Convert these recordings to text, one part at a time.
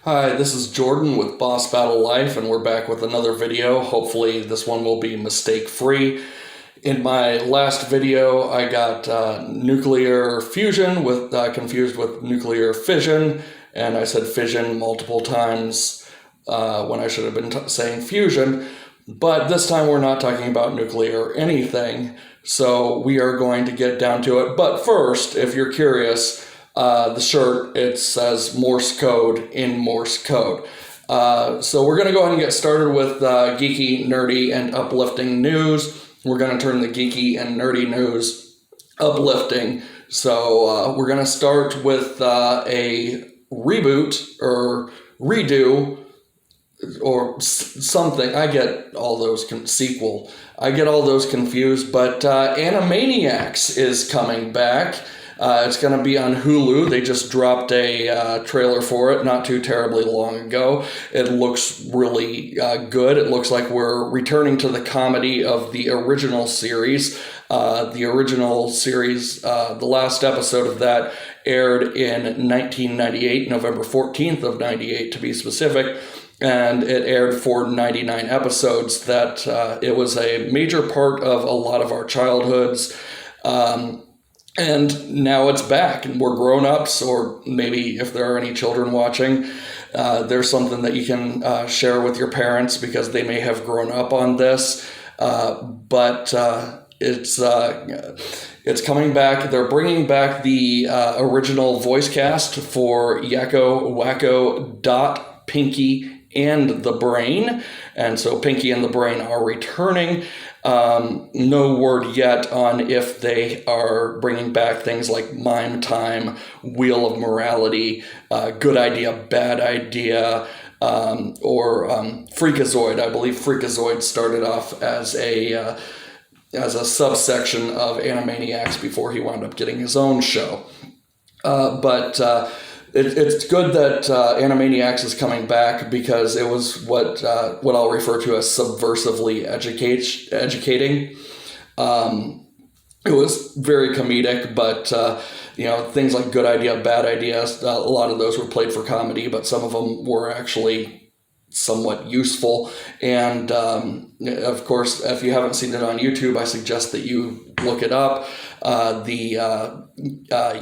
Hi, this is Jordan with Boss Battle Life, and we're back with another video. Hopefully, this one will be mistake-free. In my last video, I got nuclear fusion with confused with nuclear fission, and I said fission multiple times when I should have been saying fusion. But this time, we're not talking about nuclear anything, so we are going to get down to it. But first, if you're curious, the shirt, it says Morse code in Morse code. So we're going to go ahead and get started with geeky, nerdy, and uplifting news. We're going to turn the geeky and nerdy news uplifting. So we're going to start with a reboot or redo or something. I get all those sequel. I get all those confused, but Animaniacs is coming back. It's going to be on Hulu. They just dropped a trailer for it not too terribly long ago. It looks really good. It looks like we're returning to the comedy of the original series. The last episode of that aired in 1998, November 14th of 98 to be specific. And it aired for 99 episodes. That it was a major part of a lot of our childhoods. And now it's back, and we're grown-ups, or maybe if there are any children watching, there's something that you can share with your parents because they may have grown up on this. But it's coming back. They're bringing back the original voice cast for Yakko, Wakko, Dot, Pinky, and the Brain. And so Pinky and the Brain are returning. No word yet on if they are bringing back things like Mime Time, Wheel of Morality, Good Idea, Bad Idea, or Freakazoid. I believe Freakazoid started off as a subsection of Animaniacs before he wound up getting his own show. It's good that Animaniacs is coming back because it was what I'll refer to as subversively educating. It was very comedic, but things like Good Idea, Bad Idea, a lot of those were played for comedy, but some of them were actually somewhat useful. And of course, if you haven't seen it on YouTube, I suggest that you look it up.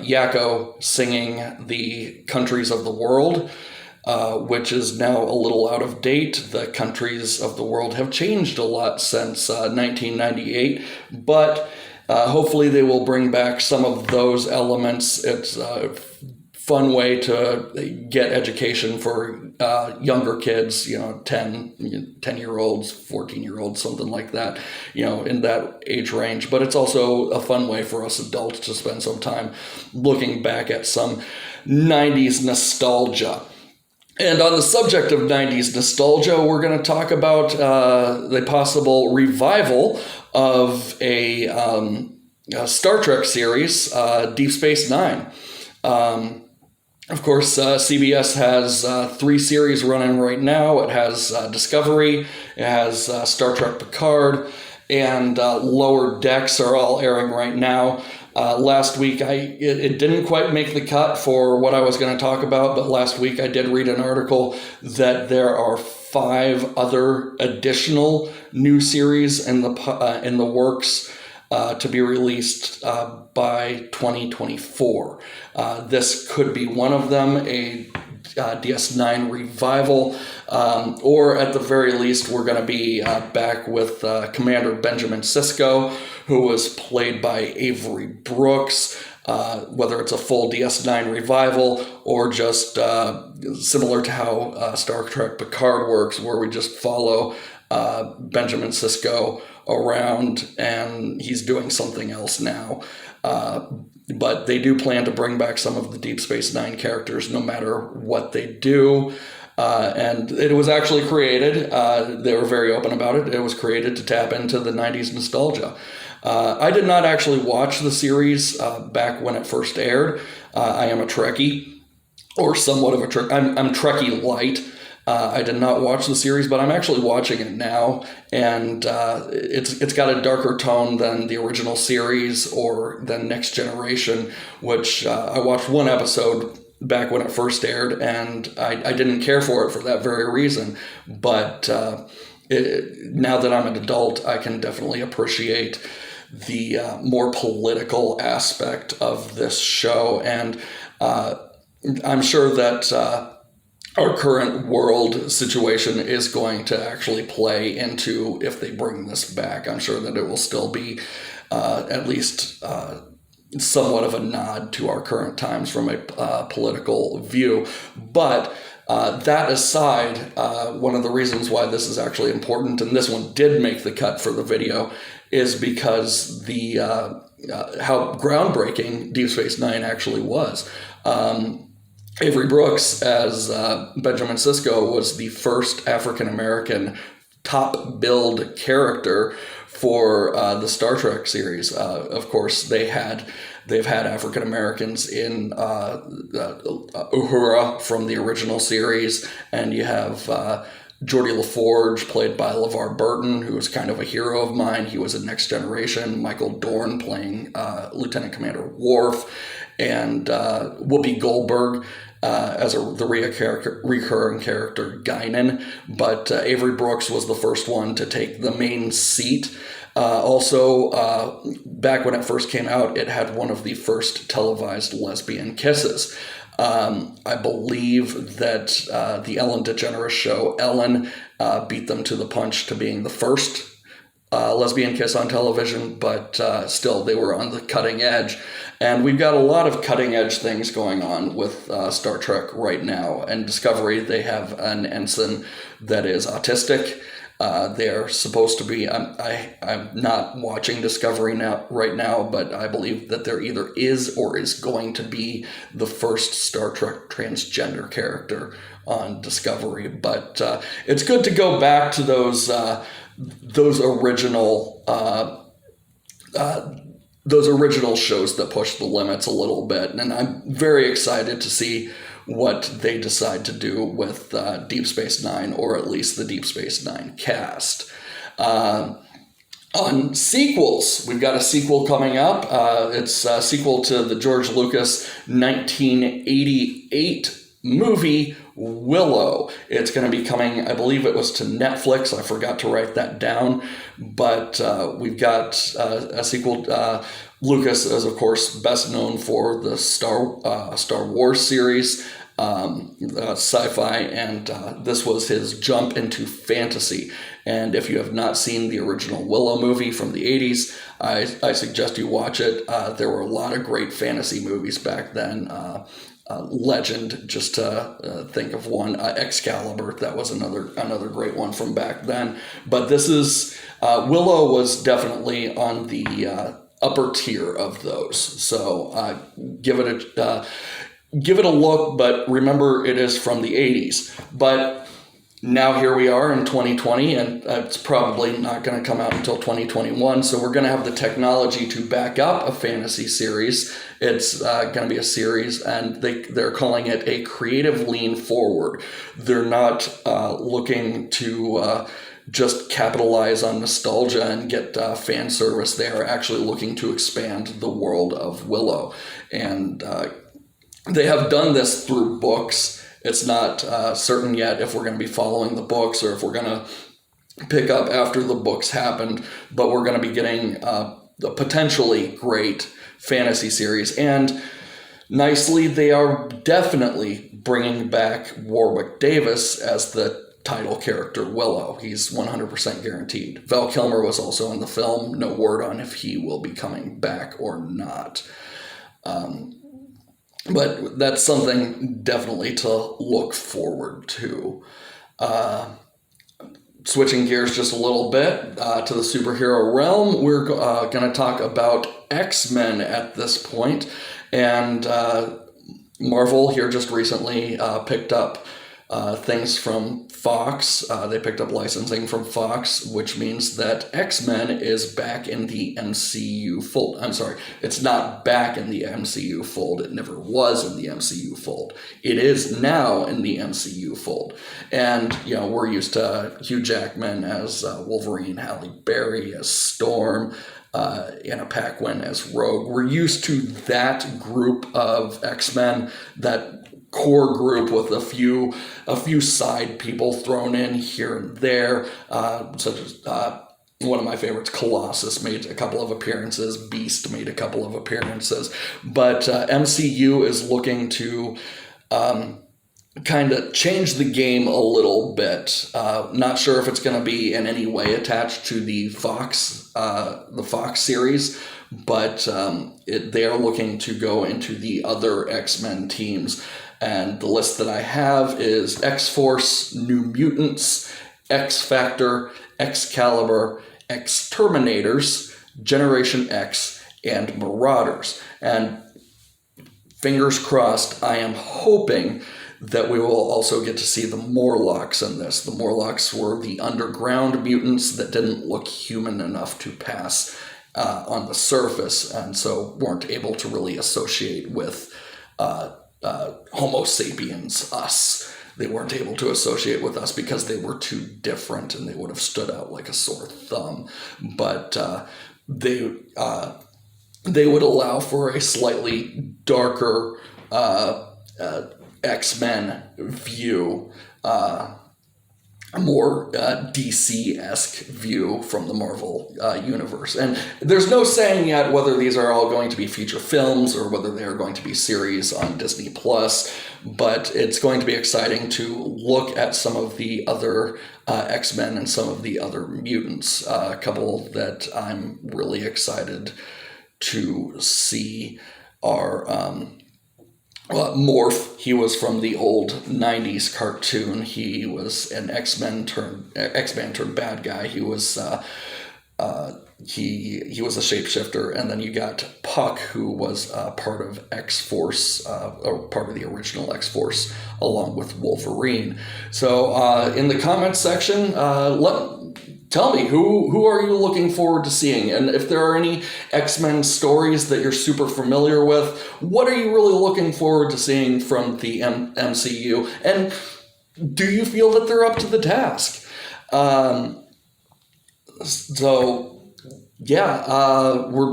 Yakko singing the countries of the world, which is now a little out of date. The countries of the world have changed a lot since 1998, but hopefully they will bring back some of those elements. It's a fun way to get education for younger kids, 10-year-olds, 14-year-olds, something like that, in that age range. But it's also a fun way for us adults to spend some time looking back at some 90s nostalgia. And on the subject of 90s nostalgia, we're going to talk about the possible revival of a Star Trek series, Deep Space Nine. Of course, CBS has 3 series running right now. It has Discovery, it has Star Trek Picard, and Lower Decks are all airing right now. Last week, it didn't quite make the cut for what I was going to talk about, but last week I did read an article that there are 5 other additional new series in the works to be released by 2024. This could be one of them, a DS9 revival, or at the very least, we're going to be back with Commander Benjamin Sisko, who was played by Avery Brooks. Whether it's a full DS9 revival or just similar to how Star Trek Picard works, where we just follow Benjamin Sisko around and he's doing something else now. But they do plan to bring back some of the Deep Space Nine characters no matter what they do. And it was actually created, they were very open about it, it was created to tap into the 90s nostalgia. I did not actually watch the series back when it first aired. I am a Trekkie, or somewhat of a Trekkie. I'm Trekkie light. I did not watch the series, but I'm actually watching it now, and it's got a darker tone than the original series or than Next Generation, which I watched one episode back when it first aired, and I didn't care for it for that very reason. But now that I'm an adult, I can definitely appreciate the more political aspect of this show. And I'm sure that our current world situation is going to actually play into if they bring this back. I'm sure that it will still be at least somewhat of a nod to our current times from a political view. But that aside, one of the reasons why this is actually important, and this one did make the cut for the video, is because the how groundbreaking Deep Space Nine actually was. Avery Brooks as Benjamin Sisko was the first African-American top billed character for the Star Trek series. Of course, they've had African Americans in Uhura from the original series, and you have Geordie LaForge, played by LeVar Burton, who was kind of a hero of mine. He was in Next Generation. Michael Dorn playing Lieutenant Commander Worf, and Whoopi Goldberg as the recurring character Guinan. But Avery Brooks was the first one to take the main seat. Also, back when it first came out, it had one of the first televised lesbian kisses. I believe that the Ellen DeGeneres show, Ellen, beat them to the punch to being the first lesbian kiss on television, but still, they were on the cutting edge. And we've got a lot of cutting edge things going on with Star Trek right now. And Discovery, they have an ensign that is autistic. They're supposed to be, I'm not watching Discovery right now, but I believe that there either is or is going to be the first Star Trek transgender character on Discovery. But it's good to go back to those original shows that push the limits a little bit. And I'm very excited to see what they decide to do with Deep Space Nine, or at least the Deep Space Nine cast. On sequels, we've got a sequel coming up. It's a sequel to the George Lucas 1988 movie Willow. It's going to be coming, I believe it was to Netflix. I forgot to write that down. But we've got a sequel. Lucas is, of course, best known for the Star Wars series, sci-fi, and this was his jump into fantasy. And if you have not seen the original Willow movie from the 80s, I suggest you watch it. There were a lot of great fantasy movies back then. Legend, just to think of one. Excalibur, that was another great one from back then. But this is Willow was definitely on the upper tier of those. So give it a look, but remember it is from the 80s. But now here we are in 2020, and it's probably not going to come out until 2021. So we're going to have the technology to back up a fantasy series. It's going to be a series, and they're calling it a creative lean forward. They're not looking to just capitalize on nostalgia and get fan service. They are actually looking to expand the world of Willow. And they have done this through books. It's not certain yet if we're going to be following the books or if we're going to pick up after the books happened, but we're going to be getting a potentially great fantasy series. And nicely, they are definitely bringing back Warwick Davis as the title character Willow. He's 100% guaranteed. Val Kilmer was also in the film. No word on if he will be coming back or not. But that's something definitely to look forward to. Switching gears just a little bit to the superhero realm, we're going to talk about X-Men at this point. And Marvel here just recently picked up things from Fox. They picked up licensing from Fox, which means that X-Men is back in the MCU fold. I'm sorry, it's not back in the MCU fold. It never was in the MCU fold. It is now in the MCU fold. And, we're used to Hugh Jackman as Wolverine, Halle Berry as Storm, Anna Paquin as Rogue. We're used to that group of X-Men, that core group with a few side people thrown in here and there, such as one of my favorites, Colossus, made a couple of appearances. Beast made a couple of appearances. But MCU is looking to kind of change the game a little bit. Not sure if it's going to be in any way attached to the Fox series, but they are looking to go into the other X-Men teams. And the list that I have is X-Force, New Mutants, X-Factor, Excalibur, X-Terminators, Generation X, and Marauders. And fingers crossed, I am hoping that we will also get to see the Morlocks in this. The Morlocks were the underground mutants that didn't look human enough to pass on the surface, and so weren't able to really associate with Homo sapiens, us. They weren't able to associate with us because they were too different and they would have stood out like a sore thumb. But they would allow for a slightly darker X-Men view, a more DC-esque view from the Marvel universe. And there's no saying yet whether these are all going to be feature films or whether they are going to be series on Disney+, but it's going to be exciting to look at some of the other X-Men and some of the other mutants. A couple that I'm really excited to see are Morph. He was from the old 90s cartoon. He was an X-Man turned bad guy. He was he was a shapeshifter. And then you got Puck, who was part of X-Force, or part of the original X-Force, along with Wolverine. So in the comments section, tell me, who are you looking forward to seeing? And if there are any X-Men stories that you're super familiar with, what are you really looking forward to seeing from the MCU? And do you feel that they're up to the task?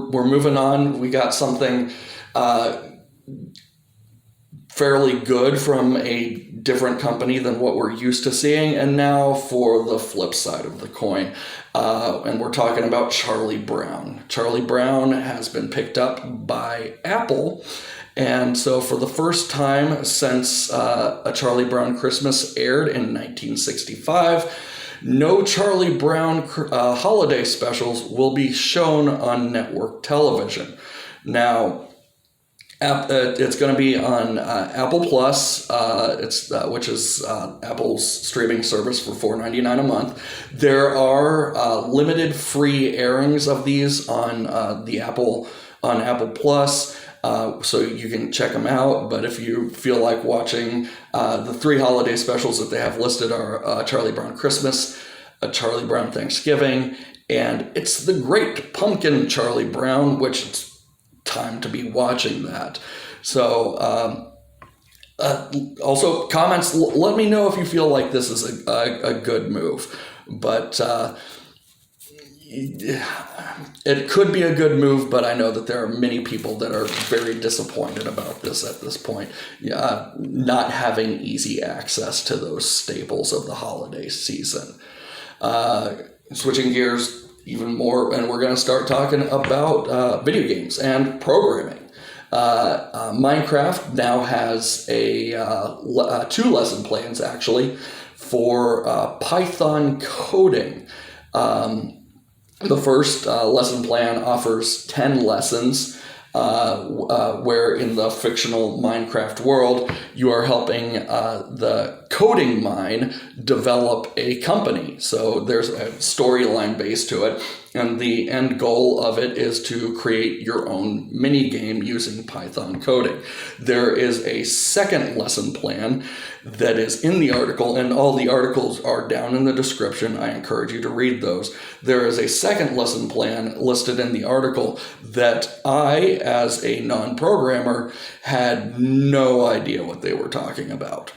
We're moving on. We got something fairly good from a different company than what we're used to seeing. And now for the flip side of the coin. And we're talking about Charlie Brown. Charlie Brown has been picked up by Apple. And so for the first time since A Charlie Brown Christmas aired in 1965, no Charlie Brown holiday specials will be shown on network television. Now, it's going to be on Apple Plus, which is Apple's streaming service for $4.99 a month. There are limited free airings of these on Apple Plus, so you can check them out. But if you feel like watching the three holiday specials that they have listed are Charlie Brown Christmas, a Charlie Brown Thanksgiving, and It's the Great Pumpkin Charlie Brown, which it's time to be watching that. So also comments, let me know if you feel like this is a good move. But it could be a good move, but I know that there are many people that are very disappointed about this at this point, not having easy access to those staples of the holiday season. Switching gears even more, and we're going to start talking about video games and programming. Minecraft now has two lesson plans, actually, for Python coding. The first lesson plan offers 10 lessons, where in the fictional Minecraft world, you are helping the coding mine develop a company. So there's a storyline base to it, and the end goal of it is to create your own mini game using Python coding. There is a second lesson plan that is in the article, and all the articles are down in the description. I encourage you to read those. There is a second lesson plan listed in the article that I, as a non-programmer, had no idea what they were talking about.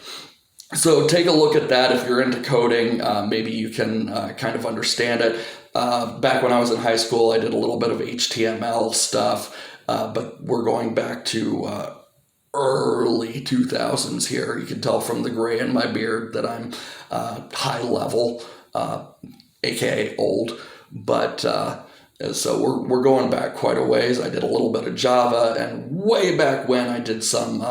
So take a look at that if you're into coding. Maybe you can kind of understand it. back when I was in high school, I did a little bit of HTML stuff, but we're going back to early 2000s here. You can tell from the gray in my beard that I'm high level, aka old. But so we're going back quite a ways. I did a little bit of Java, and way back when I did some,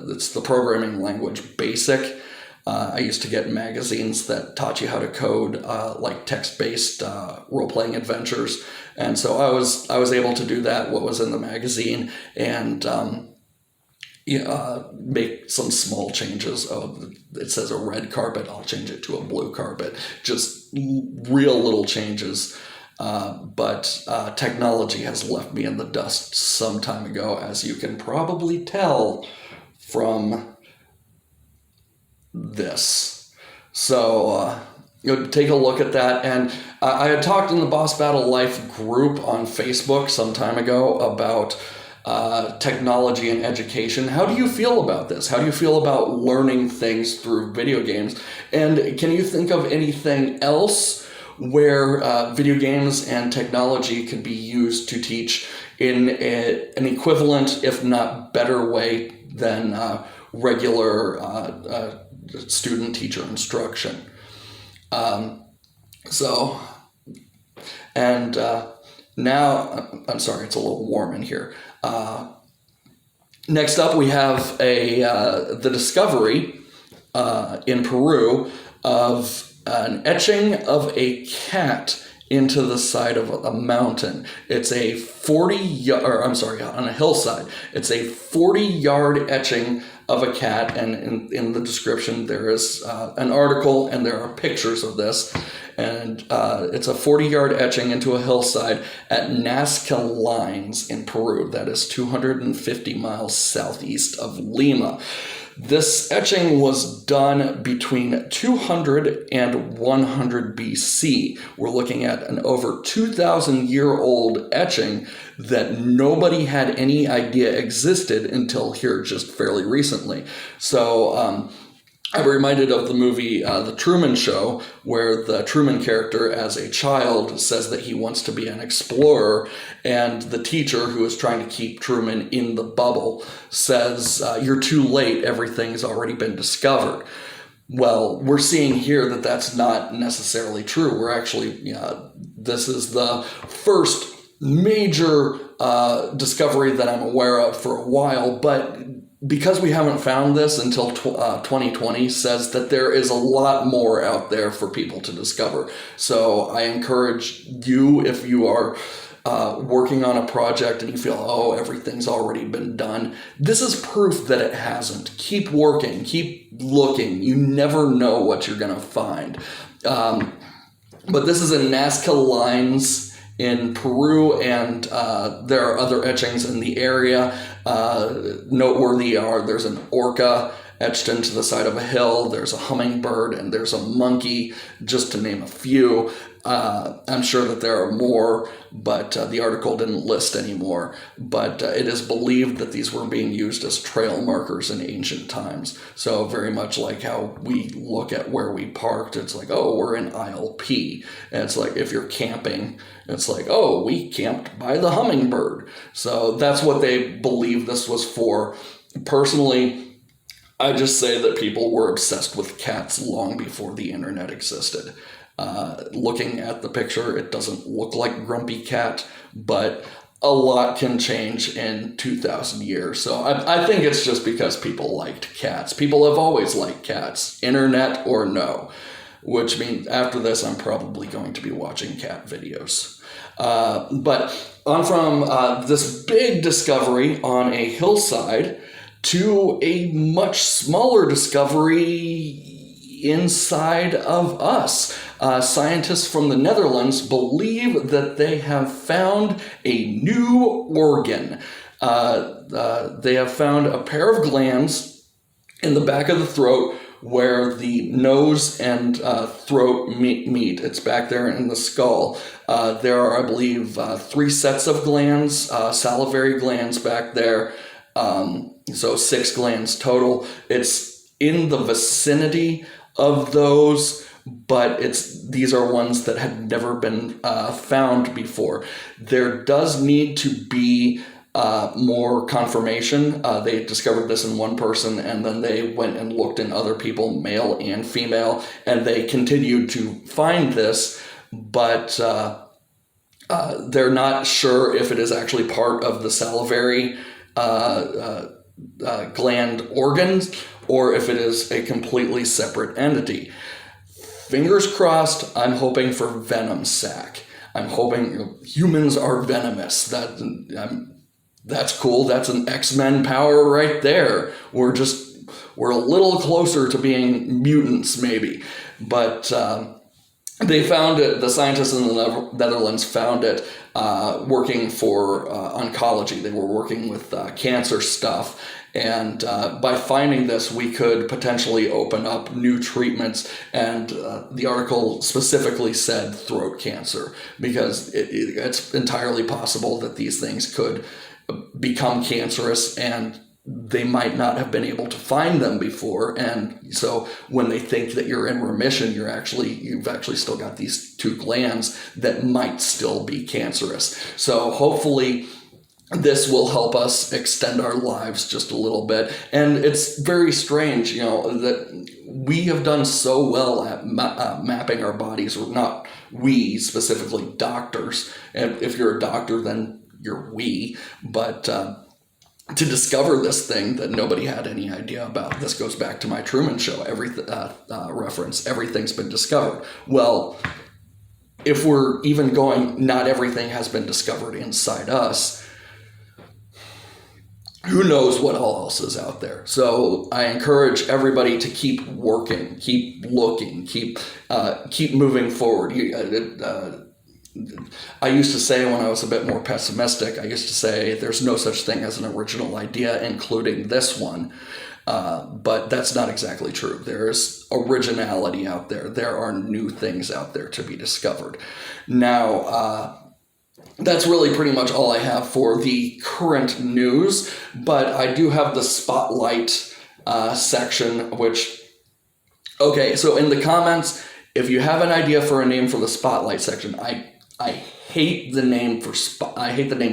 it's the programming language BASIC. I used to get magazines that taught you how to code, like text-based role-playing adventures, and so I was able to do that. What was in the magazine, and make some small changes. Oh, it says a red carpet. I'll change it to a blue carpet. Just real little changes. But technology has left me in the dust some time ago, as you can probably tell from this. So take a look at that. And I had talked in the Boss Battle Life group on Facebook some time ago about technology and education. How do you feel about this? How do you feel about learning things through video games? And can you think of anything else where video games and technology could be used to teach in an equivalent, if not better way than regular student-teacher instruction? Now, I'm sorry, it's a little warm in here. Next up, we have the discovery in Peru of an etching of a cat into the side of a mountain. It's a on a hillside. It's a 40-yard etching of a cat, and in the description there is an article and there are pictures of this. And it's a 40-yard etching into a hillside at Nazca Lines in Peru. That is 250 miles southeast of Lima. This etching was done between 200 and 100 BC. We're looking at an over 2,000-year-old etching that nobody had any idea existed until here just fairly recently. So I'm reminded of the movie The Truman Show, where the Truman character as a child says that he wants to be an explorer, and the teacher, who is trying to keep Truman in the bubble, says, "You're too late, everything's already been discovered." Well, we're seeing here that that's not necessarily true. We're actually, this is the first major discovery that I'm aware of for a while, but because we haven't found this until 2020 says that there is a lot more out there for people to discover. So I encourage you, if you are working on a project and you feel, oh, everything's already been done, this is proof that it hasn't. Keep working, keep looking. You never know what you're going to find. But this is in Nazca Lines in Peru, and there are other etchings in the area. Noteworthy are there's an orca etched into the side of a hill, there's a hummingbird, and there's a monkey, just to name a few. I'm sure that there are more, but the article didn't list any more. But it is believed that these were being used as trail markers in ancient times. So very much like how we look at where we parked, it's like, oh, we're in aisle P. And it's like if you're camping, it's like, oh, we camped by the hummingbird. So that's what they believe this was for. Personally, I just say that people were obsessed with cats long before the internet existed. Looking at the picture, it doesn't look like Grumpy Cat, but a lot can change in 2,000 years. So I think it's just because people liked cats. People have always liked cats, internet or no, which means after this, I'm probably going to be watching cat videos. But on from this big discovery on a hillside to a much smaller discovery inside of us. Scientists from the Netherlands believe that they have found a new organ. They have found a pair of glands in the back of the throat where the nose and throat meet. It's back there in the skull. There are, I believe, 3 sets of glands, salivary glands back there. So 6 glands total. It's in the vicinity of those, but these are ones that had never been found before. There does need to be more confirmation. They discovered this in one person, and then they went and looked in other people, male and female, and they continued to find this, but they're not sure if it is actually part of the salivary gland organs or if it is a completely separate entity. Fingers crossed, I'm hoping for venom sac. I'm hoping humans are venomous. That's cool. That's an X-Men power right there. We're a little closer to being mutants maybe. But they found it, the scientists in the Netherlands found it working for oncology. They were working with cancer stuff. And by finding this, we could potentially open up new treatments. And the article specifically said throat cancer, because it's entirely possible that these things could become cancerous, and they might not have been able to find them before. And so when they think that you're in remission, you've actually still got these two glands that might still be cancerous. So hopefully this will help us extend our lives just a little bit. And it's very strange, that we have done so well at mapping our bodies, or not we specifically, doctors. And if you're a doctor, then you're we. But to discover this thing that nobody had any idea about. This goes back to my Truman Show reference. Everything's been discovered. Well, if we're even going, not everything has been discovered inside us, who knows what all else is out there. So I encourage everybody to keep working, keep looking, keep moving forward. I used to say, when I was a bit more pessimistic, I used to say there's no such thing as an original idea, including this one. But that's not exactly true. There is originality out there. There are new things out there to be discovered. Now, that's really pretty much all I have for the current news, but I do have the spotlight section, okay, so in the comments, if you have an idea for a name for the spotlight section, I hate the name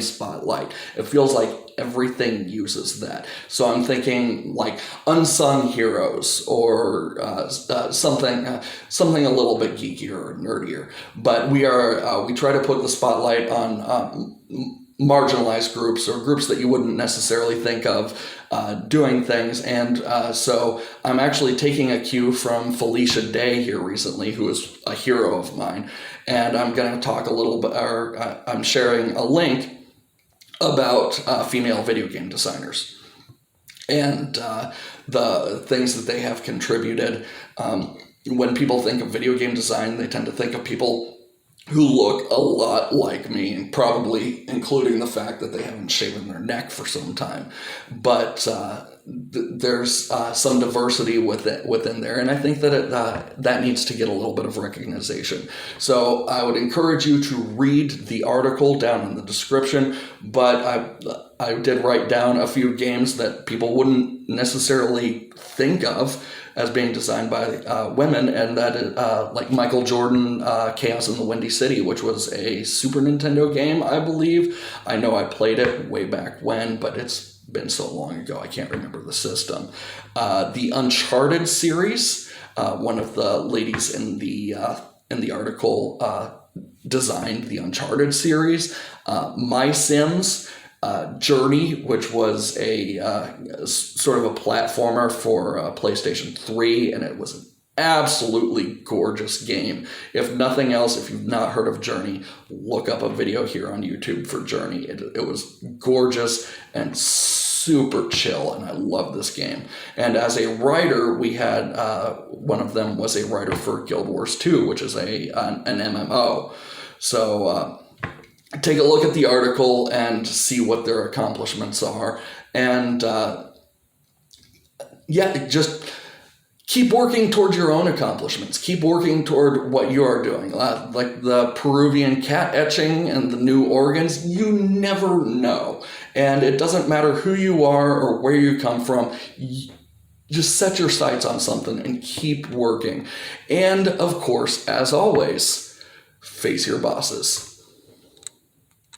Spotlight. It feels like everything uses that. So I'm thinking like unsung heroes, or something a little bit geekier or nerdier. But we try to put the spotlight on marginalized groups, or groups that you wouldn't necessarily think of doing things. And so I'm actually taking a cue from Felicia Day here recently, who is a hero of mine. And I'm going to talk a little bit, I'm sharing a link about female video game designers and the things that they have contributed. When people think of video game design, they tend to think of people who look a lot like me, and probably including the fact that they haven't shaven their neck for some time. But there's some diversity within there, and I think that that needs to get a little bit of recognition. So I would encourage you to read the article down in the description, but I did write down a few games that people wouldn't necessarily think of as being designed by women, and that is like Michael Jordan, Chaos in the Windy City, which was a Super Nintendo game, I believe. I know I played it way back when, but it's been so long ago I can't remember the system. The Uncharted series, one of the ladies in the article designed the Uncharted series. My Sims, Journey, which was a sort of a platformer for PlayStation 3, and it was an absolutely gorgeous game. If nothing else, if you've not heard of Journey, look up a video here on YouTube for Journey. It was gorgeous and super chill, and I love this game. And as a writer, we had one of them was a writer for Guild Wars 2, which is an MMO. So take a look at the article and see what their accomplishments are. And just keep working toward your own accomplishments. Keep working toward what you are doing. Like the Peruvian cat etching and the new organs, you never know. And it doesn't matter who you are or where you come from. just set your sights on something and keep working. And of course, as always, face your bosses.